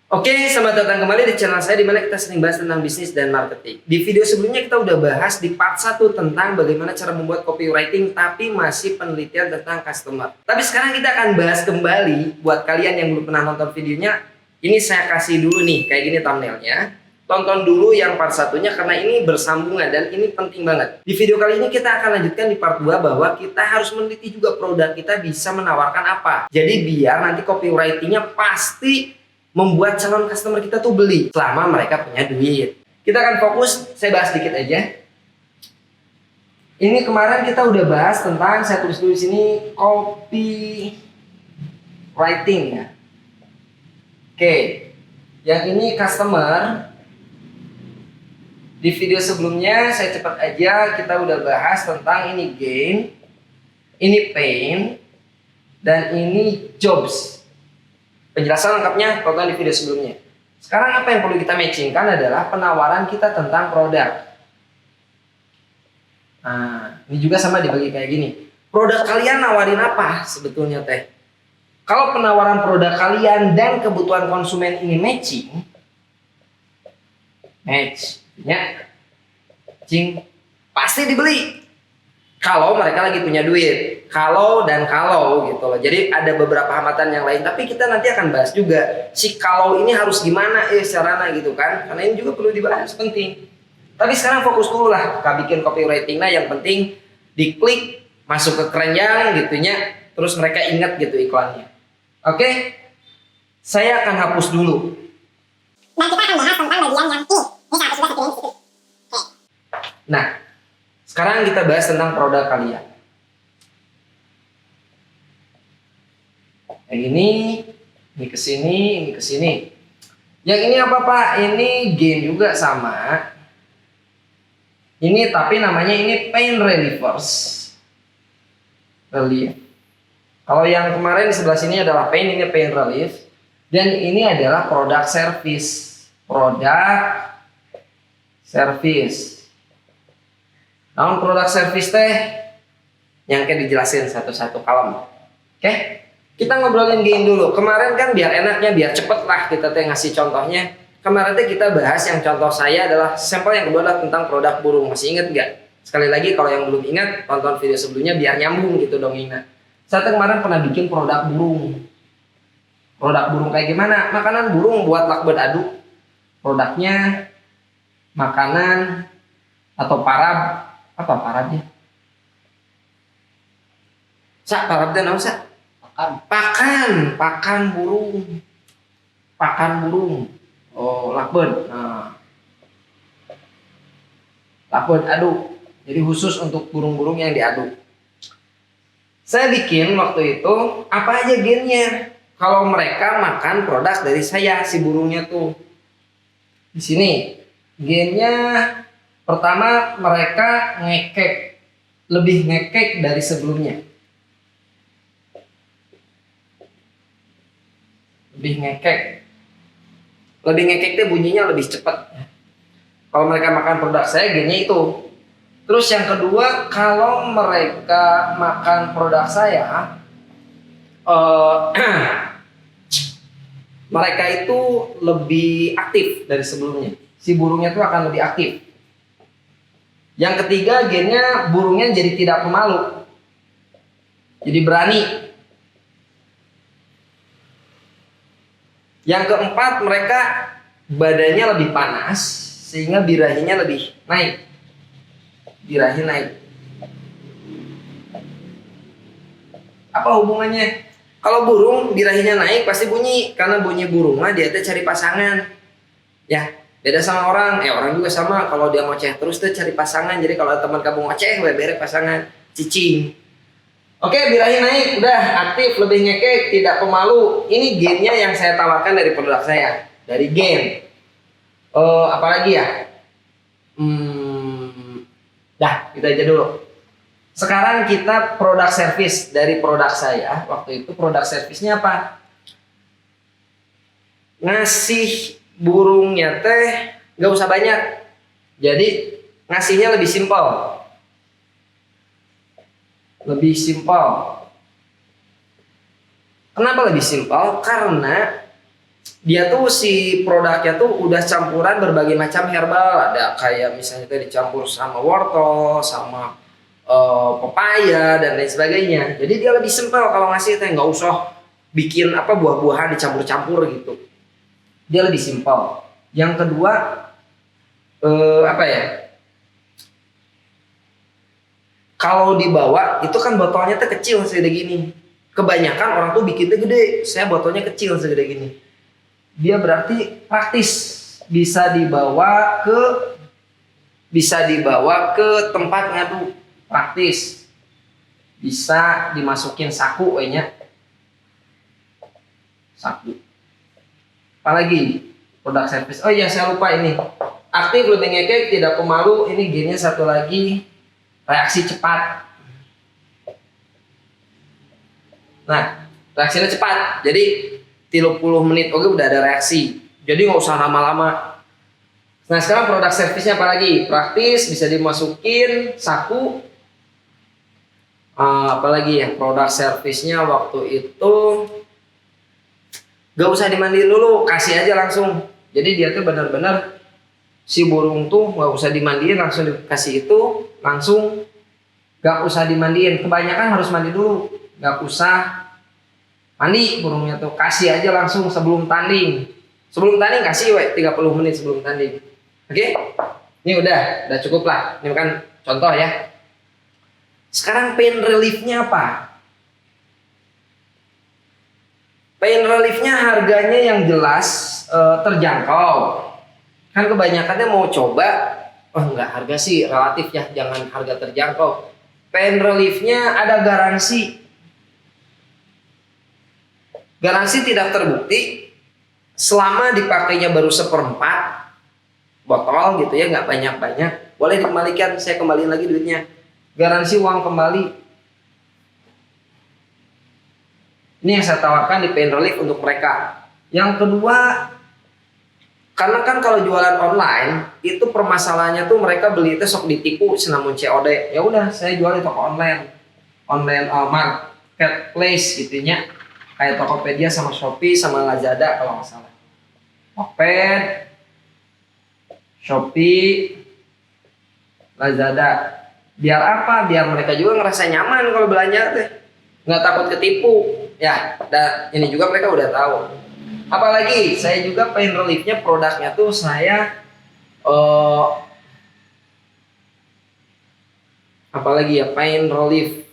Oke, selamat datang kembali di channel saya di mana kita sering bahas tentang bisnis dan marketing. Di video sebelumnya kita udah bahas di part 1 tentang bagaimana cara membuat copywriting tapi masih penelitian tentang customer. Tapi sekarang kita akan bahas kembali buat kalian yang belum pernah nonton videonya. Ini saya kasih dulu nih, kayak gini thumbnailnya. Tonton dulu yang part 1-nya karena ini bersambungan dan ini penting banget. Di video kali ini kita akan lanjutkan di part 2 bahwa kita harus meneliti juga produk kita bisa menawarkan apa. Jadi biar nanti copywriting-nya pasti membuat calon customer kita tuh beli selama mereka punya duit. Kita akan fokus, saya bahas dikit aja. Ini kemarin kita udah bahas tentang, saya tulis dulu di sini, copywriting ya. Oke, yang ini customer. Di video sebelumnya saya cepat aja, kita udah bahas tentang ini gain, ini pain, dan ini jobs. Penjelasan lengkapnya tonton di video sebelumnya. Sekarang apa yang perlu kita matchingkan adalah penawaran kita tentang produk. Nah, ini juga sama dibagi kayak gini. Produk kalian nawarin apa sebetulnya teh? Kalau penawaran produk kalian dan kebutuhan konsumen ini matching, pasti dibeli. Kalau mereka lagi punya duit, kalau gitu loh. Jadi ada beberapa hambatan yang lain, tapi kita nanti akan bahas juga si kalau ini harus gimana caranya gitu kan, karena ini juga perlu dibahas, penting. Tapi sekarang fokus dulu lah, kita bikin copywriting-nya yang penting diklik, masuk ke keranjang gitunya, terus mereka ingat gitu iklannya. Oke, saya akan hapus dulu. Dan kita akan bahas tentang bagian yang ini. Ini saya hapus juga sekian situ. Oke. Nah, sekarang kita bahas tentang produk kalian. Yang ini ke sini, ini ke sini. Yang ini apa Pak? Ini gain juga sama. Ini tapi namanya ini pain relievers. Relief. Kalau yang kemarin di sebelah sini adalah pain, ini pain relief. Dan ini adalah produk service. Produk service. Namun produk service teh yang kayak dijelasin satu-satu kalem. Oke? Kita ngobrolin gain dulu. Kemarin kan biar enaknya, biar cepet lah kita teh ngasih contohnya. Kemarin teh kita bahas yang contoh saya adalah sampel yang kedua adalah tentang produk burung. Masih inget nggak? Sekali lagi kalau yang belum ingat, tonton video sebelumnya biar nyambung gitu dong Ina. Saya kemarin pernah bikin produk burung. Produk burung kayak gimana? Makanan burung buat lakbet aduk. Produknya makanan atau parab. Apa parabnya? Parabnya naon sa? Pakan burung. Pakan burung. Oh, lakbet. Nah. Lakbet aduk. Jadi khusus untuk burung-burung yang diaduk. Saya bikin waktu itu apa aja gennya. Kalau mereka makan produk dari saya si burungnya tuh. Di sini gennya pertama mereka ngekek, lebih ngekek dari sebelumnya. Lebih ngekek. Lebih ngekek itu bunyinya lebih cepat. Kalau mereka makan produk saya gennya itu. Terus yang kedua, kalau mereka makan produk saya, mereka itu lebih aktif dari sebelumnya. Si burungnya itu akan lebih aktif. Yang ketiga, gennya burungnya jadi tidak pemalu. Jadi berani. Yang keempat, mereka badannya lebih panas sehingga birahinya lebih naik. Birahi naik. Apa hubungannya? Kalau burung birahinya naik pasti bunyi, karena bunyi burung mah dia tuh cari pasangan. Ya, beda sama orang. Orang juga sama, kalau dia ngoceh terus tuh cari pasangan. Jadi kalau teman kamu ngoceh, berek pasangan, cicing. Oke, birahi naik, udah aktif, lebih ngekek, tidak pemalu. Ini gennya yang saya tawarkan dari produk saya, dari gain. Apalagi ya? Dah, kita aja dulu. Sekarang kita produk service dari produk saya. Waktu itu produk service-nya apa? Ngasih burungnya teh gak usah banyak. Jadi ngasihnya lebih simpel. Lebih simpel. Kenapa lebih simpel? Karena Dia tuh si produknya tuh udah campuran berbagai macam herbal, ada kayak misalnya tadi dicampur sama wortel, sama pepaya dan lain sebagainya. Jadi dia lebih simpel kalau ngasih teh, nggak usah bikin apa buah-buahan dicampur-campur gitu. Dia lebih simpel. Yang kedua apa ya? Kalau dibawa itu kan botolnya tuh kecil segede gini. Kebanyakan orang tuh bikinnya gede, saya botolnya kecil segede gini. Dia berarti praktis, bisa dibawa ke tempat ngadu, praktis. Bisa dimasukin saku kayaknya. Saku. Apalagi produk service. Oh iya, saya lupa ini. Aktif, lebih ngekek, tidak pemalu. Ini gennya satu lagi, reaksi cepat. Nah, reaksinya cepat. Jadi 30 menit oke udah ada reaksi. Jadi nggak usah lama-lama. Nah, sekarang produk servisnya apa lagi? Praktis, bisa dimasukin saku. Apalagi ya produk servisnya waktu itu gak usah dimandiin dulu, kasih aja langsung. Jadi dia tuh benar-benar si burung tuh gak usah dimandiin, langsung dikasih itu langsung, gak usah dimandiin. Kebanyakan harus mandi dulu, gak usah mandi burungnya tuh, kasih aja langsung sebelum tanding. Sebelum tanding kasih 30 menit sebelum tanding. Oke? Ini udah cukup lah. Ini kan contoh ya. Sekarang pain reliefnya apa? Pain reliefnya harganya yang jelas terjangkau. Kan kebanyakannya mau coba, enggak, harga sih relatif ya, jangan harga terjangkau. Pain reliefnya ada garansi. Garansi tidak terbukti selama dipakainya baru 1/4 botol gitu ya, nggak banyak-banyak, boleh dikembalikan, saya kembaliin lagi duitnya. Garansi uang kembali. Ini yang saya tawarkan di Pain Relief untuk mereka. Yang kedua, karena kan kalau jualan online itu permasalahannya tuh mereka beli itu sok ditipu senamun COD. Ya udah, saya jual di toko online marketplace gitunya, kayak Tokopedia sama Shopee sama Lazada kalau nggak salah. Tokped, Shopee, Lazada. Biar apa? Biar mereka juga ngerasa nyaman kalau belanja teh, nggak takut ketipu. Ya, dan ini juga mereka udah tahu. Apalagi saya juga Pain Reliefnya produknya tuh saya apalagi ya Pain Relief.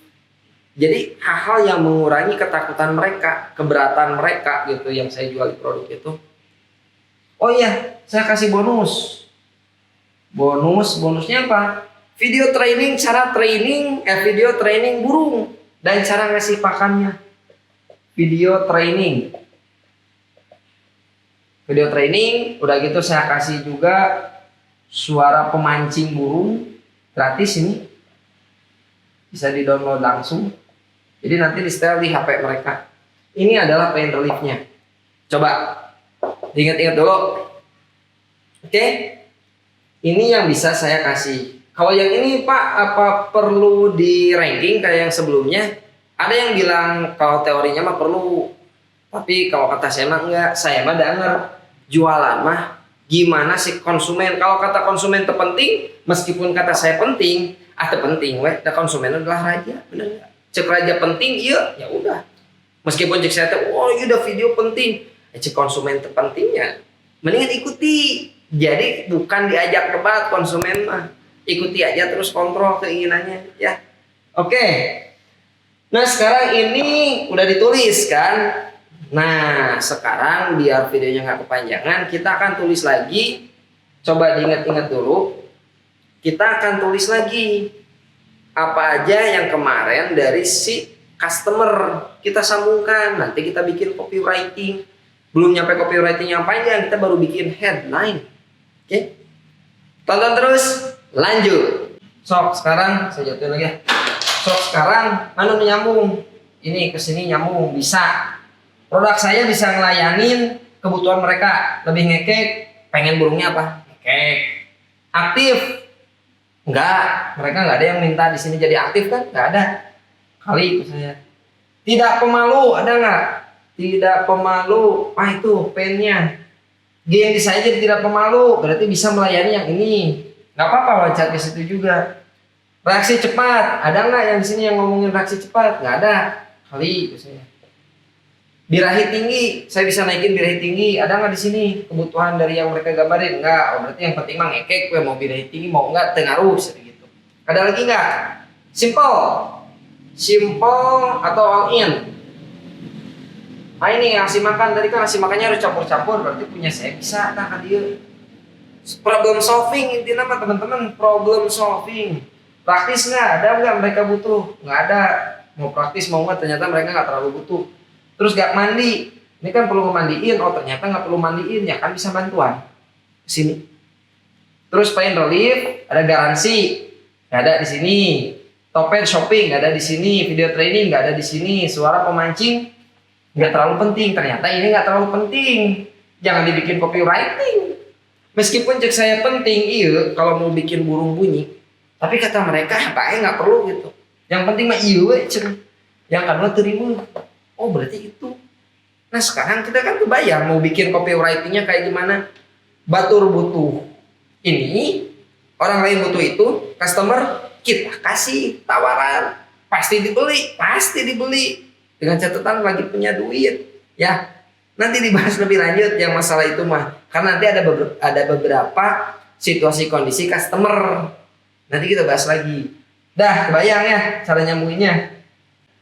Jadi hal-hal yang mengurangi ketakutan mereka, keberatan mereka gitu yang saya jual di produk itu. Oh iya, saya kasih bonus. Bonusnya apa? Video training burung dan cara ngasih pakannya. Video training, udah gitu saya kasih juga suara pemancing burung gratis, ini bisa di-download langsung. Jadi nanti di setel di HP mereka. Ini adalah Pain Reliefnya. Coba diingat-ingat dulu. Oke? Ini yang bisa saya kasih. Kalau yang ini Pak, apa perlu di ranking kayak yang sebelumnya? Ada yang bilang kalau teorinya mah perlu, tapi kalau kata saya mah enggak. Saya mah denger jualan mah gimana sih konsumen. Kalau kata konsumen terpenting, meskipun kata saya penting, penting weh. Da konsumen adalah raja, bener nggak? Cek raja penting, iya, ya udah. Meskipun cek saya tuh, oh iya udah video penting, cek konsumen terpentingnya, mendingan ikuti. Jadi bukan diajak debat konsumen mah, ikuti aja terus kontrol keinginannya ya. Oke. Nah sekarang ini udah ditulis kan. Nah sekarang biar videonya nggak kepanjangan, kita akan tulis lagi. Coba diingat-ingat dulu. Kita akan tulis lagi apa aja yang kemarin dari si customer kita sambungkan. Nanti kita bikin copywriting. Belum nyampe copywriting yang panjang, kita baru bikin headline. Oke. Tonton terus, lanjut. Sok sekarang saya jatuhin lagi ya. Sok sekarang mana nyambung? Ini ke sini nyambung, bisa. Produk saya bisa ngelayanin kebutuhan mereka. Lebih ngekek, pengen burungnya apa? Ngekek. Aktif? Enggak, mereka nggak ada yang minta di sini jadi aktif kan? Nggak ada. Kali itu saya. Tidak pemalu, ada nggak? tidak pemalu. Itu pennya. Game designer tidak pemalu, berarti bisa melayani yang ini. Nggak apa-apa loncat ke situ juga. Reaksi cepat, ada nggak yang di sini yang ngomongin reaksi cepat? Nggak ada. Kali biasanya. Birahi tinggi, saya bisa naikin birahi tinggi. Ada nggak di sini kebutuhan dari yang mereka gambarin? Nggak. Berarti yang penting mah ngekek, gue mau birahi tinggi mau nggak tengaruh gitu. Ada lagi nggak? Simple atau all in? Ini ngasih makan tadi kan ngasih makannya harus campur-campur, berarti punya saya bisa kan dia. Problem solving intinya mah teman-teman, problem solving. Praktis nggak? Ada nggak mereka butuh? Nggak ada. Mau praktis mau nggak? Ternyata mereka nggak terlalu butuh. Terus gak mandi, ini kan perlu memandiin. Oh ternyata nggak perlu mandiin, ya kan bisa bantuan sini. Terus pain relief, ada garansi, nggak ada di sini. Topet shopping nggak ada di sini. Video training nggak ada di sini. Suara pemancing nggak terlalu penting. Ternyata ini nggak terlalu penting. Jangan dibikin copywriting. Meskipun cek saya penting, iya kalau mau bikin burung bunyi. Tapi kata mereka, kayaknya nggak perlu gitu. Yang penting mah iya cek. Yang kedua terima. Oh berarti itu. Nah sekarang kita kan kebayang mau bikin copywritingnya kayak gimana. Batur butuh ini, orang lain butuh itu, customer kita kasih tawaran, pasti dibeli dengan catatan lagi punya duit ya. Nanti dibahas lebih lanjut yang masalah itu mah, karena nanti ada beberapa situasi kondisi customer, nanti kita bahas lagi. Dah kebayang ya cara nyambunginnya.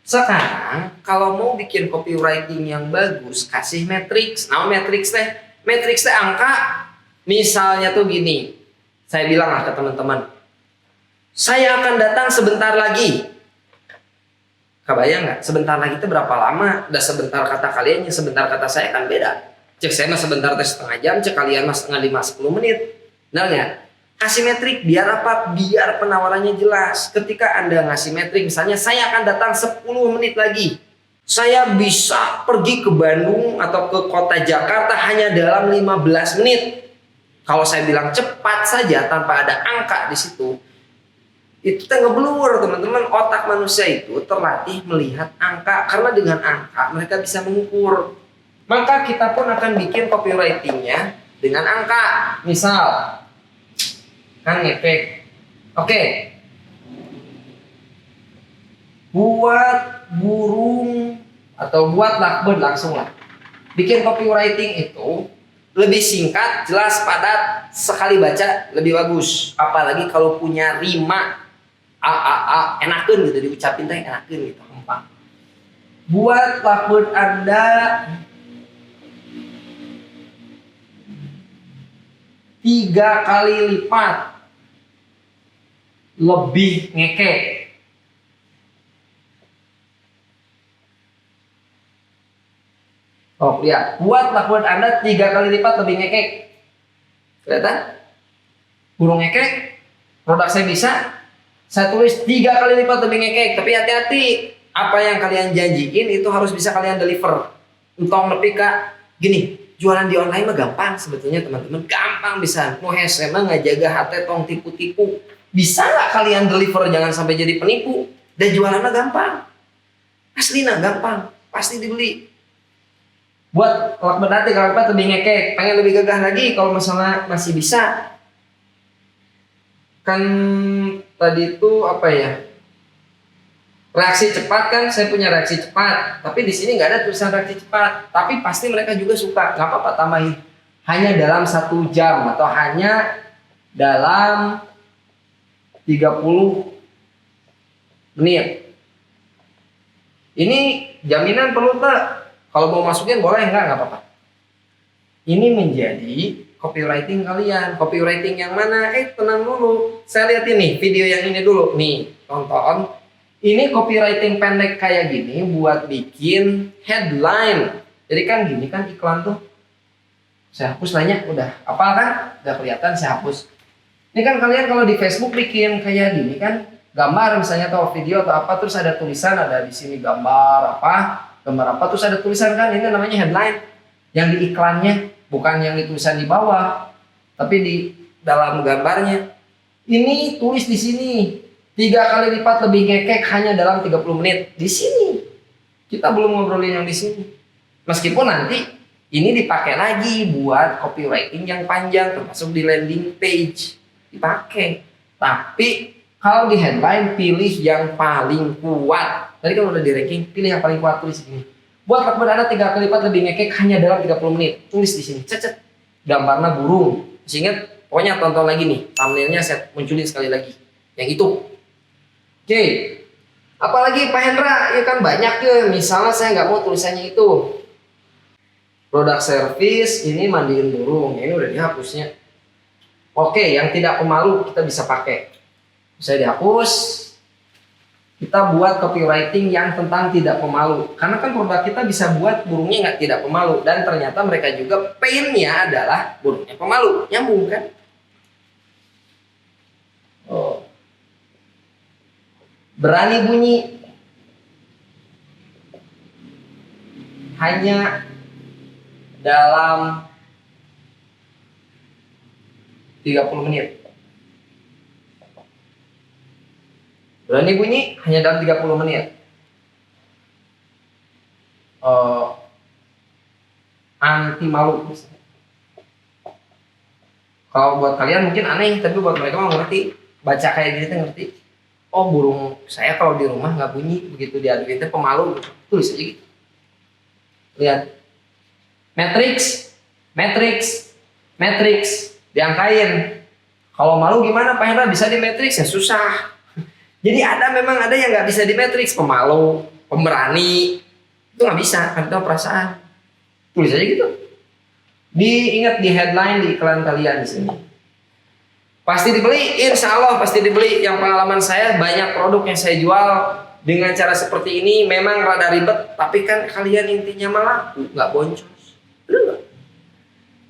Sekarang kalau mau bikin copywriting yang bagus, kasih matriks. Nah matriks teh angka. Misalnya tuh gini, saya bilang lah ke teman-teman, saya akan datang sebentar lagi. Kebayang nggak? Sebentar lagi itu berapa lama? Udah sebentar kata kalian, sebentar kata saya kan beda. Cek saya mah sebentar teh setengah jam, cek kalian mah setengah 5-10 menit. Benar nggak? Kasih metrik biar apa? Biar penawarannya jelas. Ketika Anda ngasih metrik, misalnya saya akan datang 10 menit lagi. Saya bisa pergi ke Bandung atau ke kota Jakarta hanya dalam 15 menit. Kalau saya bilang cepat saja tanpa ada angka di situ, itu ngeblur teman-teman. Otak manusia itu terlatih melihat angka, karena dengan angka mereka bisa mengukur. Maka kita pun akan bikin copywritingnya dengan angka. Misal kan ngefek. Oke. Buat burung atau buat lovebird langsung lah. Bikin copywriting itu lebih singkat, jelas, padat, sekali baca lebih bagus. Apalagi kalau punya rima enakeun gitu diucapin teh enakeun gitu, gampang. Buat lovebird Anda 3 kali lipat lebih ngekek. Oh lihat, buat lovebird Anda 3 kali lipat lebih ngekek. Kelihatan? Burung ngekek, produk saya bisa. Saya tulis 3 kali lipat lebih ngekek. Tapi hati-hati, apa yang kalian janjiin itu harus bisa kalian deliver. Entong lebih kak, gini, jualan di online mah gampang sebetulnya teman-teman. Gampang bisa. Mau hese mah nggak jaga hati tong tipu-tipu. Bisa nggak kalian deliver, jangan sampai jadi penipu. Dan jualannya gampang. Aslinya gampang, pasti dibeli. Buat lovebird nanti kalau lebih ngekek, pengen lebih gagah lagi kalau misalnya masih bisa. Kan tadi itu apa ya? Reaksi cepat kan, saya punya reaksi cepat. Tapi di sini nggak ada tulisan reaksi cepat. Tapi pasti mereka juga suka. Nggak apa-apa tambahin. Hanya dalam 1 jam atau hanya dalam 30 menit. Ini jaminan perlu tak? Kalau mau masukin boleh nggak apa-apa. Ini menjadi copywriting kalian. Copywriting yang mana? Tenang dulu. Saya lihat ini video yang ini dulu. Nih, tonton. Ini copywriting pendek kayak gini buat bikin headline. Jadi kan gini kan iklan tuh. Saya hapus banyak udah. Apa kan? Udah kelihatan saya hapus. Ini kan kalian kalau di Facebook bikin kayak gini kan, gambar misalnya atau video atau apa, terus ada tulisan, ada di sini gambar apa terus ada tulisan kan, ini namanya headline. Yang di iklannya, bukan yang di tulisan di bawah, tapi di dalam gambarnya. Ini tulis di sini 3 kali lipat lebih ngekek hanya dalam 30 menit. Di sini kita belum ngobrolin yang di sini. Meskipun nanti ini dipakai lagi buat copywriting yang panjang, termasuk di landing page dipakai. Tapi kalau di headline pilih yang paling kuat. Tadi kan udah di ranking, pilih yang paling kuat, tulis ini. Buat akun Anda 3 kali lipat lebih ngekek hanya dalam 30 menit. Tulis di sini, cet. Gambarnya burung. Ingat, pokoknya tonton lagi nih, thumbnailnya saya munculin sekali lagi. Yang itu. Oke. Apalagi Pak Hendra, ya kan banyak ya. Misalnya saya nggak mau tulisannya itu. Produk service, ini mandiin burung. Ini udah dihapusnya. Oke, yang tidak pemalu kita bisa pakai. Bisa dihapus. Kita buat copywriting yang tentang tidak pemalu. Karena kan produk kita bisa buat burungnya nggak tidak pemalu. Dan ternyata mereka juga pain-nya adalah burungnya pemalu. Nyambung kan? Oh. Berani bunyi. Hanya dalam 30 menit. Berani bunyi hanya dalam 30 menit. Anti malu. Kalau buat kalian mungkin aneh, tapi buat mereka mah ngerti. Baca kayak gini tuh ngerti. Oh, burung saya kalau di rumah nggak bunyi, begitu diaduin teh pemalu. Tulis aja gitu. Lihat. Matrix, diangkain. Kalau malu gimana Pak Hendra, bisa di matrix ya susah. Jadi memang ada yang nggak bisa di matrix, pemalu, pemberani, itu nggak bisa, kan itu perasaan. Tulis aja gitu. Diingat di headline di iklan kalian di sini. Pasti dibeli, insya Allah pasti dibeli. Yang pengalaman saya banyak produk yang saya jual dengan cara seperti ini memang rada ribet, tapi kan kalian intinya malah nggak boncos. Bener nggak?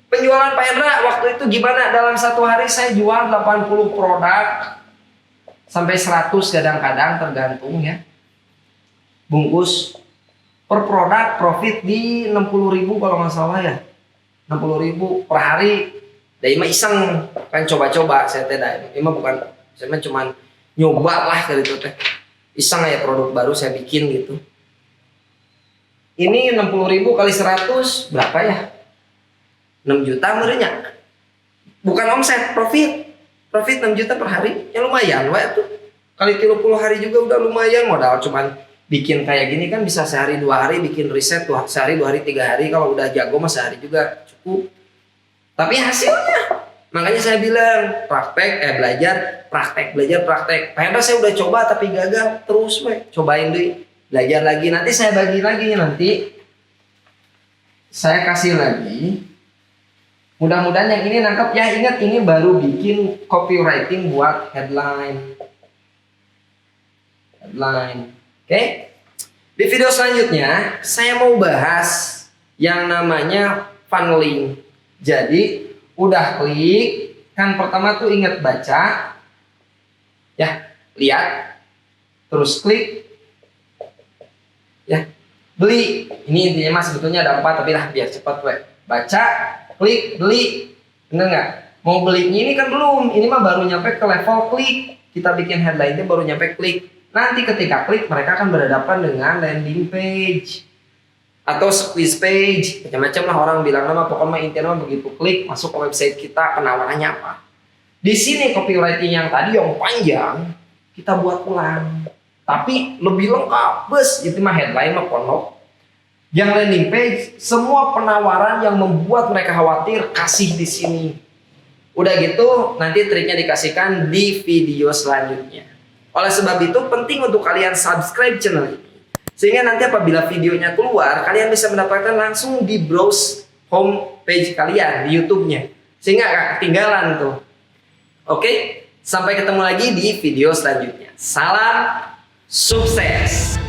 Penjualan Pak Hendra waktu itu gimana? Dalam satu hari saya jual 80 produk sampai 100 kadang-kadang tergantung ya. Bungkus per produk profit di 60.000 kalau nggak salah ya. 60.000 per hari. Dari mah iseng kan coba-coba saya teh ini mah bukan saya mah cuman nyoba lah kali itu teh. Iseng ya produk baru saya bikin gitu. Ini 60.000 kali 100 berapa ya? 6 juta merenya. Bukan omset, profit 6 juta per hari. Ya lumayan wae tuh. Kali 30 hari juga udah lumayan, modal cuman bikin kayak gini kan bisa sehari 2 hari bikin riset tuh, sehari 2 hari 3 hari, kalau udah jago mah sehari juga cukup. Tapi hasilnya, makanya saya bilang belajar, praktek. Pak Hendra saya udah coba tapi gagal, terus cobain deh, belajar lagi. Nanti saya bagi lagi, nanti saya kasih lagi. Mudah-mudahan yang ini nangkep ya. Ingat ini baru bikin copywriting buat headline. Oke? Di video selanjutnya saya mau bahas yang namanya funneling. Jadi udah klik, kan pertama tuh ingat baca. Ya, lihat. Terus klik. Ya, beli. Ini intinya mas sebetulnya ada 4 tapi lah biar cepat baca, klik, beli. Bener nggak? Mau belinya ini kan belum. Ini mah baru nyampe ke level klik. Kita bikin headline-nya baru nyampe klik. Nanti ketika klik mereka akan berhadapan dengan landing page atau squeeze page, macam-macam lah orang bilang nama. Pokoknya intinya begitu klik masuk ke website kita, penawarannya apa. Di sini copywriting yang tadi yang panjang kita buat ulang, tapi lebih lengkap. Bes itu mah headline mah pondok. Yang landing page semua penawaran yang membuat mereka khawatir kasih di sini. Udah gitu nanti triknya dikasihkan di video selanjutnya. Oleh sebab itu penting untuk kalian subscribe channel ini, sehingga nanti apabila videonya keluar kalian bisa mendapatkan langsung di browse home page kalian di YouTube-nya, sehingga gak ketinggalan tuh. Oke, sampai ketemu lagi di video selanjutnya. Salam sukses.